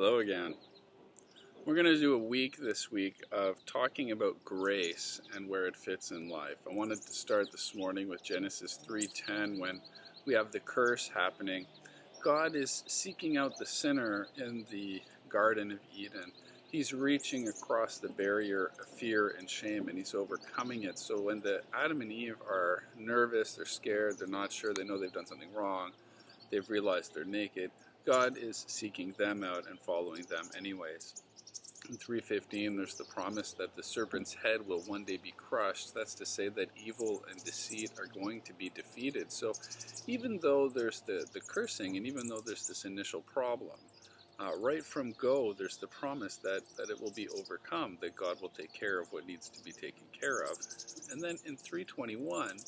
Hello again. We're going to do a week this week of talking about grace and where it fits in life. I wanted to start this morning with Genesis 3:10 when we have the curse happening. God is seeking out the sinner in the Garden of Eden. He's reaching across the barrier of fear and shame, and he's overcoming it. So when the Adam and Eve are nervous, they're scared, they're not sure, they know they've done something wrong, they've realized they're naked, God is seeking them out and following them anyways. In 3:15, there's the promise that the serpent's head will one day be crushed. That's to say that evil and deceit are going to be defeated. So even though there's the cursing, and even though there's this initial problem, right from go, there's the promise that it will be overcome, that God will take care of what needs to be taken care of. And then in 3:21,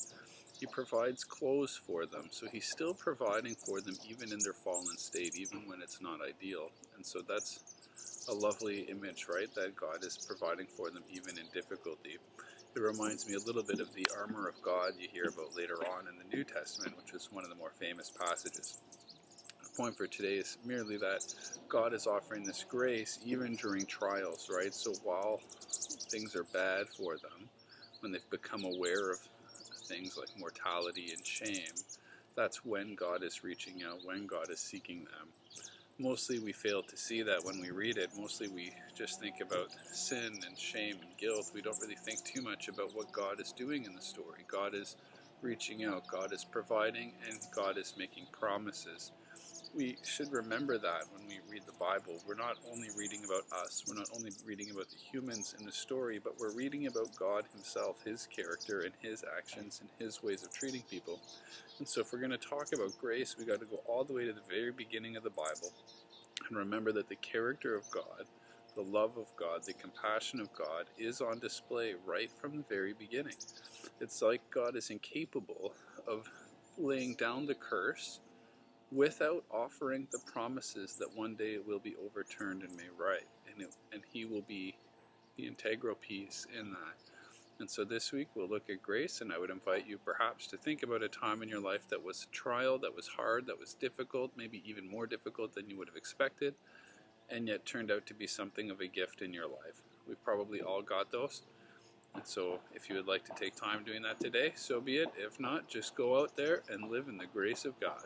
he provides clothes for them. So he's still providing for them even in their fallen state, even when it's not ideal. And so that's a lovely image, right? That God is providing for them even in difficulty. It reminds me a little bit of the armor of God you hear about later on in the New Testament, which is one of the more famous passages. The point for today is merely that God is offering this grace even during trials, right? So while things are bad for them, when they've become aware of things like mortality and shame, that's when God is reaching out, when God is seeking them. Mostly we fail to see that when we read it. Mostly we just think about sin and shame and guilt. We don't really think too much about what God is doing in the story. God is reaching out, God is providing, and God is making promises. We should remember that when we read the Bible. We're not only reading about us, we're not only reading about the humans in the story, but we're reading about God himself, his character and his actions and his ways of treating people. And so if we're going to talk about grace, we got to go all the way to the very beginning of the Bible and remember that the character of God, the love of God, the compassion of God is on display right from the very beginning. It's like God is incapable of laying down the curse without offering the promises that one day it will be overturned and made right, and he will be the integral piece in that. And so this week we'll look at grace, and I would invite you perhaps to think about a time in your life that was a trial, that was hard, that was difficult, maybe even more difficult than you would have expected, and yet turned out to be something of a gift in your life. We've probably all got those. And so if you would like to take time doing that today, so be it. If not, just go out there and live in the grace of God.